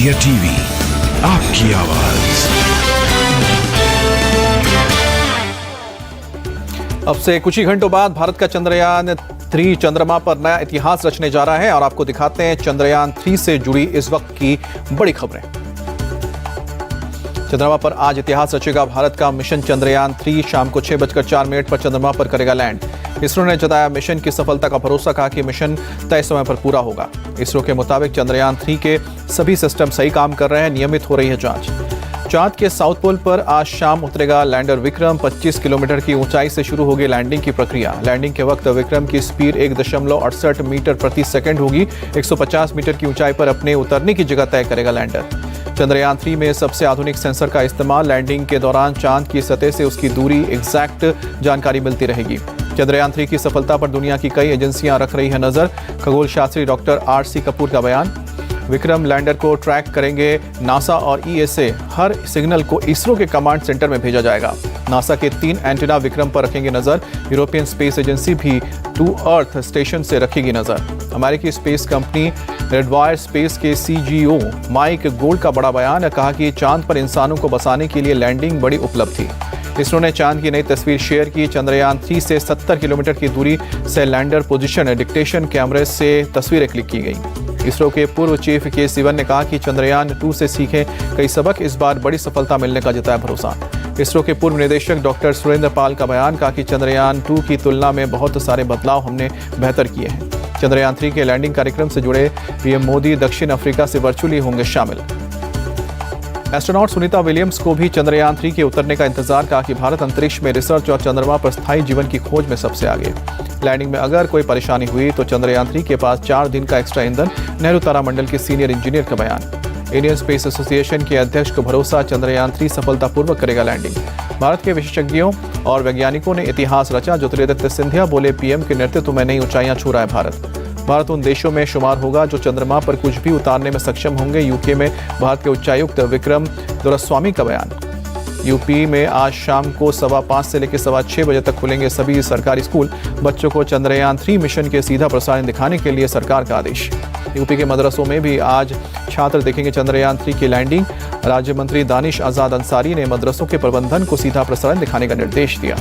India TV, आपकी आवाज। अब से कुछ ही घंटों बाद भारत का चंद्रयान 3 चंद्रमा पर नया इतिहास रचने जा रहा है और आपको दिखाते हैं चंद्रयान 3 से जुड़ी इस वक्त की बड़ी खबरें। चंद्रमा पर आज इतिहास रचेगा भारत का मिशन चंद्रयान 3 शाम को 6:04 पर चंद्रमा पर करेगा लैंड। इसरो ने जताया मिशन की सफलता का भरोसा, कहा कि मिशन तय समय पर पूरा होगा। इसरो के मुताबिक चंद्रयान 3 के सभी सिस्टम सही काम कर रहे हैं, नियमित हो रही है जांच। चांद के साउथ पोल पर आज शाम उतरेगा लैंडर विक्रम। 25 किलोमीटर की ऊंचाई से शुरू होगी लैंडिंग की प्रक्रिया। लैंडिंग के वक्त विक्रम की स्पीड 1.68 मीटर प्रति सेकंड होगी। 150 मीटर की ऊंचाई पर अपने उतरने की जगह तय करेगा लैंडर। चंद्रयान 3 में सबसे आधुनिक सेंसर का इस्तेमाल। लैंडिंग के दौरान चांद की सतह से उसकी दूरी एग्जैक्ट जानकारी मिलती रहेगी। चंद्रयान 3 की सफलता पर दुनिया की कई एजेंसियां रख रही है नजर। खगोल शास्त्री डॉक्टर RC कपूर का बयान। विक्रम लैंडर को ट्रैक करेंगे नासा और ESA। हर सिग्नल को इसरो के कमांड सेंटर में भेजा जाएगा। नासा के 3 एंटीना विक्रम पर रखेंगे नजर। यूरोपियन स्पेस एजेंसी भी टू अर्थ स्टेशन से रखेगी नजर। अमेरिकी स्पेस कंपनी रेडवायर स्पेस के CEO माइक गोल्ड का बड़ा बयान, कहा कि चांद पर इंसानों को बसाने के लिए लैंडिंग बड़ी उपलब्धि। इसरो ने चांद की नई तस्वीर शेयर की। चंद्रयान 3 से 70 किलोमीटर की दूरी से लैंडर पोजीशन डिटेक्शन कैमरे से तस्वीरें क्लिक की गई। इसरो के पूर्व चीफ के सिवन ने कहा कि चंद्रयान 2 से सीखे कई सबक, इस बार बड़ी सफलता मिलने का जताया भरोसा। इसरो के पूर्व निदेशक डॉक्टर सुरेंद्र पाल का बयान, कहा कि चंद्रयान 2 की तुलना में बहुत सारे बदलाव हमने बेहतर किए हैं। चंद्रयान 3 के लैंडिंग कार्यक्रम से जुड़े PM मोदी दक्षिण अफ्रीका से वर्चुअली होंगे शामिल। एस्ट्रोनॉट सुनीता विलियम्स को भी चंद्रयान 3 के उतरने का इंतजार, कहा कि भारत अंतरिक्ष में रिसर्च और चंद्रमा पर स्थायी जीवन की खोज में सबसे आगे। लैंडिंग में अगर कोई परेशानी हुई तो चंद्रयान 3 के पास 4 दिन का एक्स्ट्रा ईंधन। नेहरू तारामंडल के सीनियर इंजीनियर का बयान। इंडियन स्पेस एसोसिएशन के अध्यक्ष को भरोसा, चंद्रयान 3 सफलतापूर्वक करेगा लैंडिंग। भारत के विशेषज्ञों और वैज्ञानिकों ने इतिहास रचा। ज्योतिरादित्य सिंधिया बोले, PM के नेतृत्व में नई ऊंचाइयां छू रहा है भारत। भारत उन देशों में शुमार होगा जो चंद्रमा पर कुछ भी उतारने में सक्षम होंगे। यूके में भारत के उच्चायुक्त विक्रम दोरास्वामी का बयान। यूपी में आज शाम को 5:15 से लेकर 6:15 बजे तक खुलेंगे सभी सरकारी स्कूल। बच्चों को चंद्रयान 3 मिशन के सीधा प्रसारण दिखाने के लिए सरकार का आदेश। यूपी के मदरसों में भी आज छात्र देखेंगे चंद्रयान 3 की लैंडिंग। राज्य मंत्री दानिश आजाद अंसारी ने मदरसों के प्रबंधन को सीधा प्रसारण दिखाने का निर्देश दिया।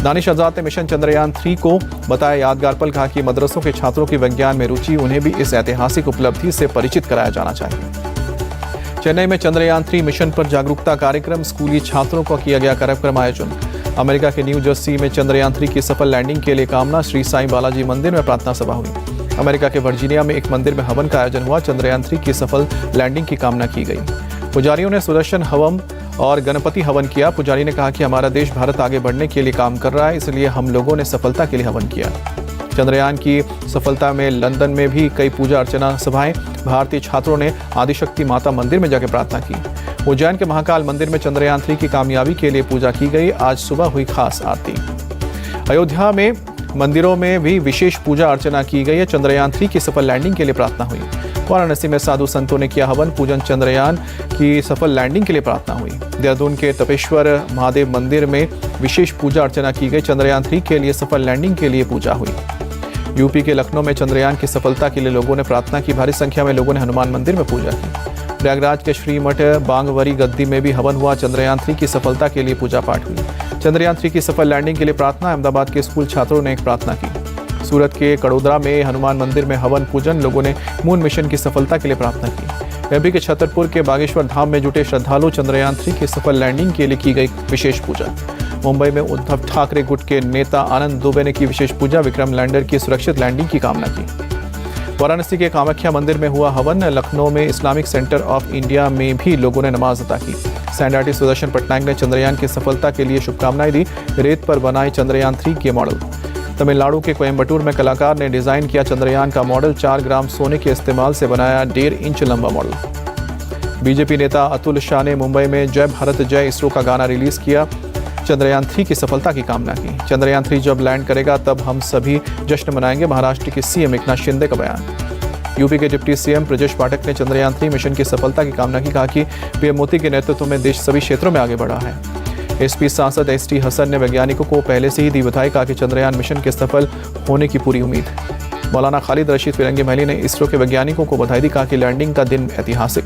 दानिश आजाद ने मिशन चंद्रयान 3 को बताया यादगार पल, कहा कि मदरसों के छात्रों की विज्ञान में रुचि, उन्हें भी इस ऐतिहासिक उपलब्धि से परिचित कराया जाना चाहिए। चेन्नई में चंद्रयान 3 मिशन पर जागरूकता कार्यक्रम। स्कूली छात्रों का किया गया कार्यक्रम आयोजन। अमेरिका के न्यू जर्सी में चंद्रयान 3 की सफल लैंडिंग के लिए कामना। श्री साईं बालाजी मंदिर में प्रार्थना सभा हुई। अमेरिका के वर्जीनिया में एक मंदिर में हवन का आयोजन हुआ। चंद्रयान 3 की सफल लैंडिंग की कामना की गई। पुजारियों ने सुदर्शन हवन और गणपति हवन किया। पुजारी ने कहा कि हमारा देश भारत आगे बढ़ने के लिए काम कर रहा है, इसलिए हम लोगों ने सफलता के लिए हवन किया। चंद्रयान की सफलता में लंदन में भी कई पूजा अर्चना सभाएं। भारतीय छात्रों ने आदिशक्ति माता मंदिर में जाकर प्रार्थना की। उज्जैन के महाकाल मंदिर में चंद्रयान 3 की कामयाबी के लिए पूजा की गई। आज सुबह हुई खास आरती। अयोध्या में मंदिरों में भी विशेष पूजा अर्चना की गई है। चंद्रयान 3 की सफल लैंडिंग के लिए प्रार्थना हुई। वाराणसी में साधु संतों ने किया हवन पूजन। चंद्रयान की सफल लैंडिंग के लिए प्रार्थना हुई। देहरादून के तपेश्वर महादेव मंदिर में विशेष पूजा अर्चना की गई। चंद्रयान 3 के लिए सफल लैंडिंग के लिए पूजा हुई। यूपी के लखनऊ में चंद्रयान की सफलता के लिए लोगों ने प्रार्थना की। भारी संख्या में लोगों ने हनुमान मंदिर में पूजा की। प्रयागराज के श्रीमठ बांगवरी गद्दी में भी हवन हुआ। चंद्रयान 3 की सफलता के लिए पूजा पाठ हुई। चंद्रयान 3 की सफल लैंडिंग के लिए प्रार्थना। अहमदाबाद के स्कूल छात्रों ने एक प्रार्थना की। सूरत के कड़ोदरा में हनुमान मंदिर में हवन पूजन। लोगों ने मून मिशन की सफलता के लिए प्रार्थना की। एमपी के छतरपुर के बागेश्वर धाम में जुटे श्रद्धालु। चंद्रयान 3 की सफल लैंडिंग के लिए की गई विशेष पूजा। मुंबई में उद्धव ठाकरे गुट के नेता आनंद दुबे ने की विशेष पूजा। विक्रम लैंडर की सुरक्षित लैंडिंग की कामना की। वाराणसी के कामाख्या मंदिर में हुआ हवन। लखनऊ में इस्लामिक सेंटर ऑफ इंडिया में भी लोगों ने नमाज अता की। सैंड सुदर्शन पटनायक ने चंद्रयान की सफलता के लिए शुभकामनाएं दी। रेत पर बनाए चंद्रयान 3 के मॉडल। तमिलनाडु के कोयम्बटूर में कलाकार ने डिजाइन किया चंद्रयान का मॉडल। 4 ग्राम सोने के इस्तेमाल से बनाया 1.5 इंच लंबा मॉडल। बीजेपी नेता अतुल शाह ने मुंबई में जय भारत जय इसरो का गाना रिलीज किया। चंद्रयान 3 की सफलता की कामना की। चंद्रयान 3 जब लैंड करेगा तब हम सभी जश्न मनाएंगे। महाराष्ट्र के CM एकनाथ शिंदे का बयान। यूपी के डिप्टी CM ब्रजेश पाठक ने चंद्रयान 3 मिशन की सफलता की कामना की। कहा कि PM मोदी के नेतृत्व में देश सभी क्षेत्रों में आगे बढ़ा है। SP सांसद ST हसन ने वैज्ञानिकों को पहले से ही दी बधाई। कहा कि चंद्रयान मिशन के सफल होने की पूरी उम्मीद है। मौलाना खालिद रशीद फिरंगी महली ने इसरो के वैज्ञानिकों को बधाई दी, कहा कि लैंडिंग का दिन ऐतिहासिक।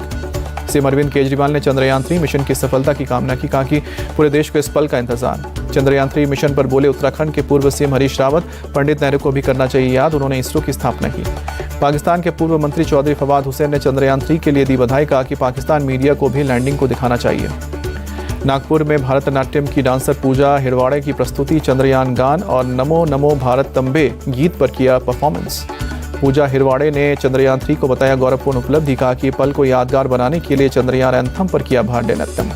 सीएम अरविंद केजरीवाल ने चंद्रयान 3 मिशन की सफलता की कामना की, कहा कि पूरे देश को इस पल का इंतजार। चंद्रयान 3 मिशन पर बोले उत्तराखंड के पूर्व सीएम हरीश रावत, पंडित नेहरू को भी करना चाहिए याद, उन्होंने इसरो की स्थापना की। पाकिस्तान के पूर्व मंत्री चौधरी फवाद हुसैन ने चंद्रयान 3 के लिए दी बधाई, कहा कि पाकिस्तान मीडिया को भी लैंडिंग को दिखाना चाहिए। नागपुर में भारतनाट्यम की डांसर पूजा हिरवाड़े की प्रस्तुति, चंद्रयान गान और नमो नमो भारतम्बे गीत पर किया परफॉर्मेंस। पूजा हिरवाड़े ने चंद्रयान 3 को बताया गौरवपूर्ण उपलब्धि, कहा कि पल को यादगार बनाने के लिए चंद्रयान एंथम पर किया भारतीय नृत्यम।